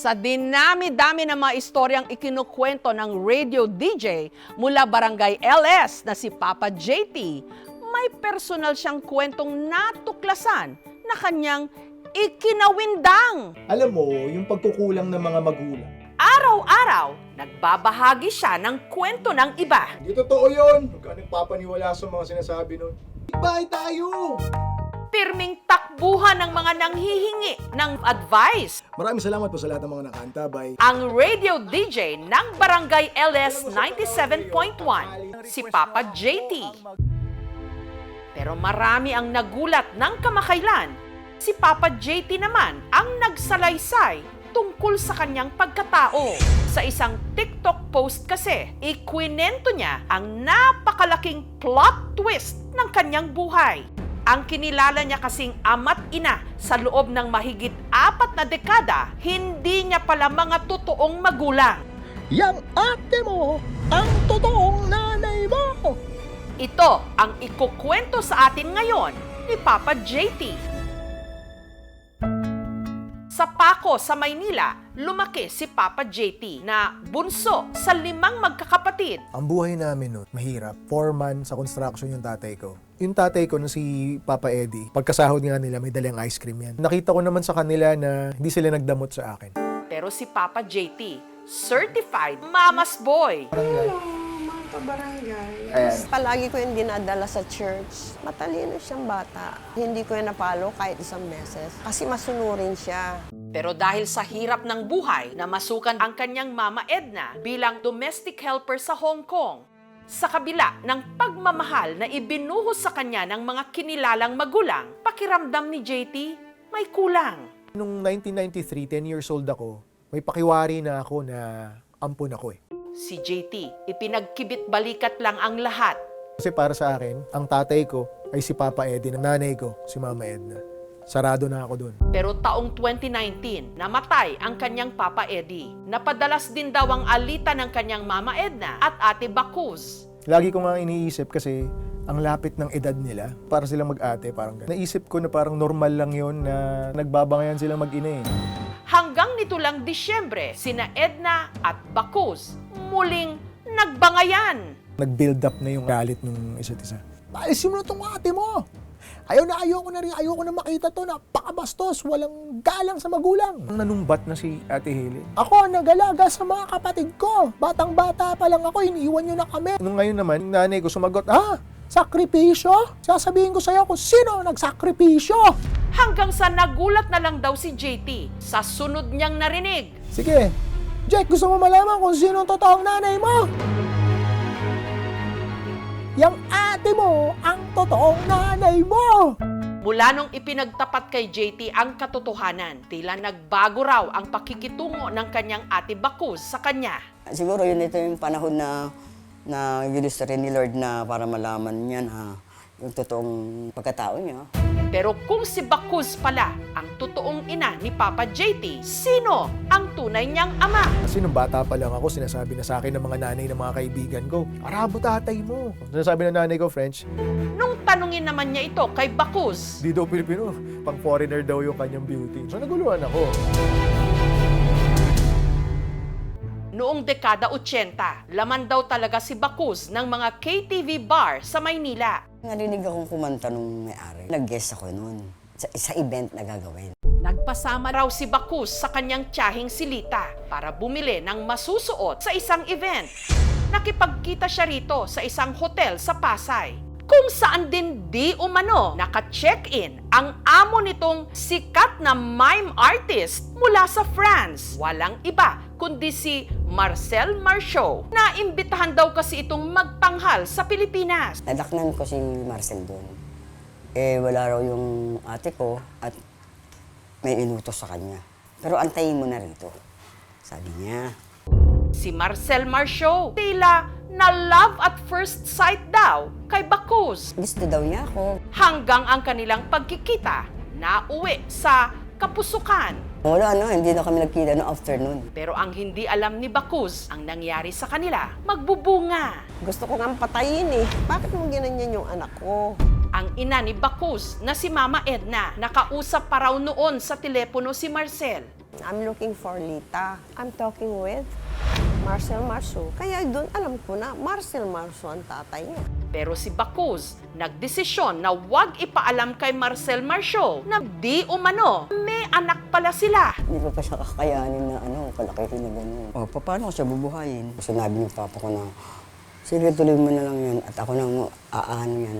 Sa dinami-dami ng mga istoryang ikinukwento ng radio DJ mula Barangay LS na si Papa JT, may personal siyang kwentong natuklasan na kanyang ikinawindang. Alam mo, yung pagkukulang ng mga magulang. Araw-araw, nagbabahagi siya ng kwento ng iba. Hindi totoo yun. Huwag ka nagpapaniwala sa mga sinasabi nun. Bye tayo! Pirming takbuhan ng mga nanghihingi ng advice. Maraming salamat po sa lahat ng mga nakantabay. Ang radio DJ ng Barangay LS 97.1, si Papa JT. Pero marami ang nagulat ng kamakailan. Si Papa JT naman ang nagsalaysay tungkol sa kanyang pagkatao. Sa isang TikTok post kasi, ikwinento niya ang napakalaking plot twist ng kanyang buhay. Ang kinilala niya kasing ama't ina sa loob ng mahigit 4 na dekada, hindi niya pala mga totoong magulang. Yang ate mo, ang totoong nanay mo. Ito ang ikukwento sa atin ngayon ni Papa JT. Sa Paco, sa Maynila, lumaki si Papa JT na bunso sa 5 magkakapatid. Ang buhay namin nun, mahirap. Foreman sa construction yung tatay ko. Yung tatay ko na si Papa Eddie, pagkasahod nga nila, may dalang ice cream yan. Nakita ko naman sa kanila na hindi sila nagdamot sa akin. Pero si Papa JT, certified mama's boy. Barangay. Palagi ko yung dinadala sa church. Matalino siyang bata. Hindi ko yung napalo kahit isang beses. Kasi masunurin siya. Pero dahil sa hirap ng buhay, namasukan ang kanyang mama Edna bilang domestic helper sa Hong Kong. Sa kabila ng pagmamahal na ibinuhos sa kanya ng mga kinilalang magulang, pakiramdam ni JT may kulang. Nung 1993, 10 years old ako, may pakiwari na ako na ampun ako eh. Si JT, ipinagkibit balikat lang ang lahat. Kasi para sa akin, ang tatay ko ay si Papa Eddie, ang nanay ko si Mama Edna. Sarado na ako dun. Pero taong 2019, namatay ang kanyang Papa Eddie. Napadalas din daw ang alita ng kanyang Mama Edna at Ate Bacuz. Lagi ko nga iniisip kasi ang lapit ng edad nila, para silang mag-ate, parang ganun. Naisip ko na parang normal lang yon na nagbabangayan silang mag-ina eh. Hanggang nito lang Disyembre, sina Edna at Bacuz muling nagbangayan. Nag-build up na yung galit ng isa't isa. Alisin mo na itong ate mo! Ayoko na makita to, napakabastos, walang galang sa magulang. Nanumbat na si Ate Helen. Ako nag-alaga sa mga kapatid ko. Batang-bata pa lang ako, iniiwan nyo na kami. Nung ngayon naman, yung nanay ko sumagot, sakripisyo? Sasabihin ko sa'yo kung sino nagsakripisyo. Hanggang sa nagulat na lang daw si JT sa sunod niyang narinig. Sige, Jack, gusto mo malaman kung sino ang totoong nanay mo? Yang ate mo ang totoong nanay mo! Mula nung ipinagtapat kay JT ang katotohanan, tila nagbago raw ang pakikitungo ng kanyang Ate Bacuz sa kanya. Siguro yun ito yung panahon na ginusto rin ni Lord na para malaman niya na yung totoong pagkatao niya. Pero kung si Bacuz pala ang totoong ina ni Papa JT, sino ang tunay niyang ama? Kasi nung bata pa lang ako, sinasabi na sa akin ng mga nanay ng mga kaibigan ko, Arabo tatay mo. Sinasabi ng nanay ko, French. Nung tanungin naman niya ito kay Bacuz, Di daw Pilipino, pang foreigner daw yung kanyang beauty. So naguluhan ako. noong dekada 80, laman daw talaga si Bacuz ng mga KTV bar sa Maynila. Narinig akong kumanta nung may-ari. Nag-guest ako noon sa event na gagawin. Nagpasama raw si Bacuz sa kanyang tiyahing si Lita para bumili ng masusuot sa isang event. Nakipagkita siya rito sa isang hotel sa Pasay, kung saan din di umano naka-check-in ang amo nitong sikat na mime artist mula sa France. Walang iba kundi si Marcel Marceau, na imbitahan daw kasi itong magtanghal sa Pilipinas. Nadaknan ko si Marcel doon. Wala raw yung ate ko at may inutos sa kanya. Pero antayin mo na rito, sabi niya. Si Marcel Marceau, tila na love at first sight daw kay Bacuz. Gusto daw niya ako. Hanggang ang kanilang pagkikita na uwi sa Kapusukan. Wala hindi na kami nagkita no afternoon. Pero ang hindi alam ni Bacuz, ang nangyari sa kanila, magbubunga. Gusto ko nga patayin eh. Bakit mo ginanyan yung anak ko? Ang ina ni Bacuz na si Mama Edna, nakausap pa raw noon sa telepono si Marcel. I'm looking for Lita. I'm talking with Marcel Marceau. Kaya doon alam ko na Marcel Marceau ang tatay niya. Pero si Bacuz nagdesisyon na huwag ipaalam kay Marcel Marceau na di umano may anak pala sila. Hindi ko pa siya kakayanin na palakihin na gano'n. O, paano ko siya bubuhayin? Sinabi ng papa ko na, sige, tuloy mo na lang yan at ako nang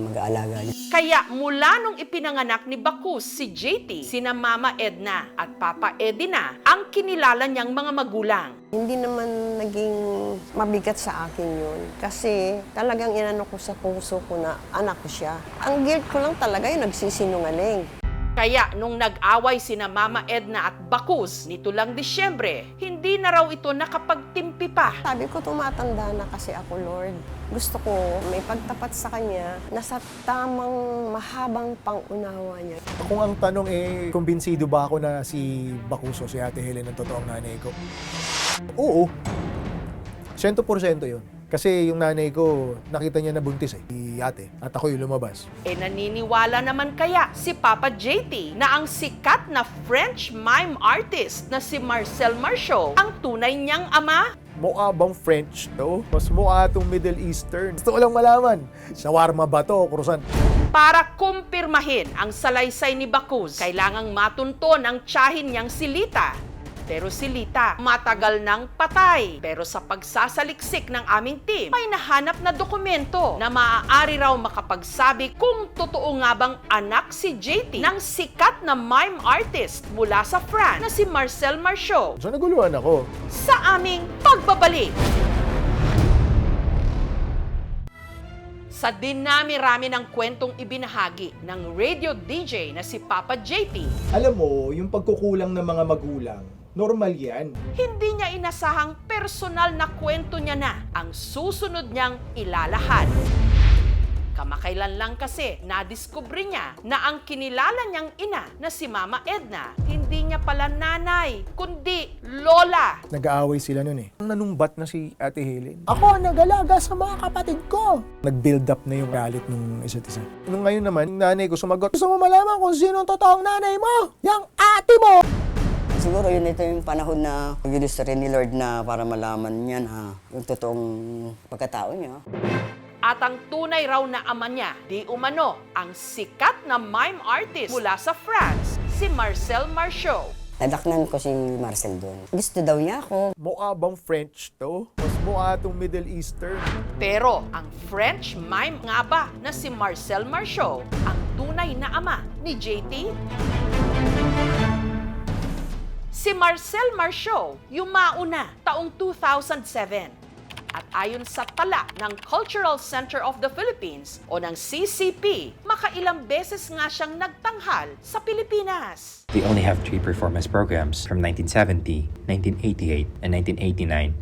mag-aalaga niya. Kaya mula nung ipinanganak ni Bacuz si JT, sina Mama Edna at Papa Eddie na ang kinilala niyang mga magulang. Hindi naman naging mabigat sa akin yun. Kasi talagang inano ko sa puso ko na anak ko siya. Ang guilt ko lang talaga yung nagsisinungaling. Kaya nung nag-away sina Mama Edna at Bacuz nito lang Disyembre, hindi na raw ito nakapagtimpi pa. Sabi ko, tumatanda na kasi ako, Lord. Gusto ko may pagtapat sa Kanya na sa tamang mahabang pangunawa niya. Kung ang tanong kumbinsido ba ako na si Bacuz o si Ate Helen ang totoong nanay ko? Oo. 100% yun. Kasi yung nanay ko, nakita niya na buntis si ate. At ako yung lumabas. Naniniwala naman kaya si Papa JT na ang sikat na French mime artist na si Marcel Marceau ang tunay niyang ama? Mukha bang French to? Mas mukha itong Middle Eastern. Gusto ko lang malaman. Shawarma ba to o croissant? Para kumpirmahin ang salaysay ni Bacuz, kailangang matunton ang tiyahin niyang si Lita. Pero si Lita, matagal nang patay. Pero sa pagsasaliksik ng aming team, may nahanap na dokumento na maaari raw makapagsabi kung totoo nga bang anak si JT ng sikat na mime artist mula sa France na si Marcel Marceau. So naguluhan ako. Sa aming pagbabalik. Sa dinami-rami ng kwentong ibinahagi ng radio DJ na si Papa JT, Alam mo, yung pagkukulang ng mga magulang, normal yan. hindi niya inasahang personal na kwento niya na ang susunod niyang ilalahad. Kamakailan lang kasi nadiskubre niya na ang kinilala niyang ina na si Mama Edna, hindi niya pala nanay, kundi lola. Nag-aaway sila nun Nanumbat na si Ate Helen. Ako ang nag-alaga sa mga kapatid ko. Nag-build up na yung galit ng isa't isa. Nung ngayon naman, yung nanay ko sumagot, gusto mo malaman kung sino ang totoong nanay mo? Yang ate mo! Siguro yun ito yung panahon na ginusto rin ni Lord na para malaman niya na yung totoong pagkatao niya. At ang tunay raw na ama niya, di umano, ang sikat na mime artist mula sa France, si Marcel Marceau. Nadaknan ko si Marcel doon. Gusto daw niya ako. Mukha bang French to? Mas mukha itong Middle Eastern. Pero ang French mime nga ba na si Marcel Marceau ang tunay na ama ni JT? Si Marcel Marceau yumauna taong 2007. At ayon sa tala ng Cultural Center of the Philippines o ng CCP, makailang beses nga siyang nagtanghal sa Pilipinas. We only have 3 performance programs from 1970, 1988, and 1989.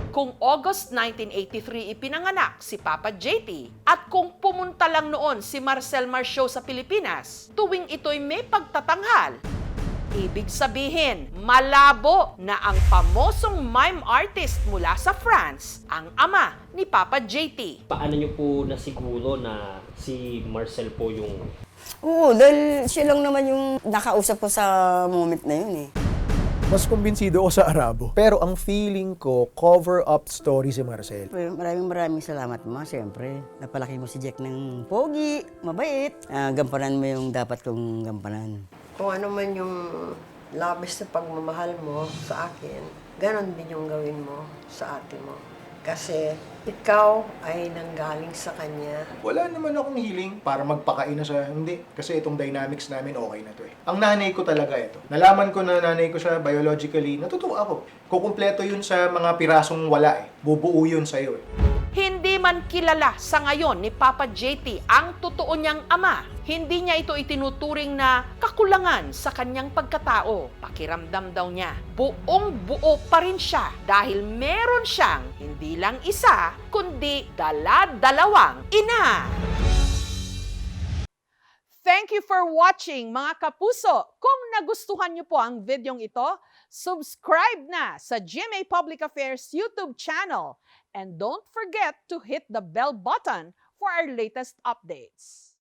Kung August 1983 ipinanganak si Papa JT at kung pumunta lang noon si Marcel Marceau sa Pilipinas, tuwing ito'y may pagtatanghal, ibig sabihin, malabo na ang pamosong mime artist mula sa France ang ama ni Papa JT. Paano niyo po nasiguro na si Marcel po yung... Oo, dahil siya lang naman yung nakausap ko sa moment na yun Mas kumbinsido ako sa Arabo. Pero ang feeling ko, cover-up story si Marcel. Maraming salamat ma, siyempre. Napalaki mo si Jack ng pogi, mabait. Gampanan mo yung dapat kong gampanan. Kung ano man yung labis na pagmamahal mo sa akin, ganon din yung gawin mo sa ate mo. Kasi ikaw ay nanggaling sa kanya. Wala naman akong hiling para magpakain na siya. Hindi. Kasi itong dynamics namin okay na to Ang nanay ko talaga ito. Nalaman ko na nanay ko siya biologically. Natutuwa ako. Kukumpleto yun sa mga pirasong wala Bubuo yun sa'yo Hindi man kilala sa ngayon ni Papa JT ang totoo niyang ama. Hindi niya ito itinuturing na kakulangan sa kanyang pagkatao. Pakiramdam daw niya, buong buo pa rin siya dahil meron siyang hindi lang isa, kundi dala-dalawang ina. Thank you for watching mga kapuso. Kung nagustuhan niyo po ang videong ito, subscribe na sa GMA Public Affairs YouTube channel. And don't forget to hit the bell button for our latest updates.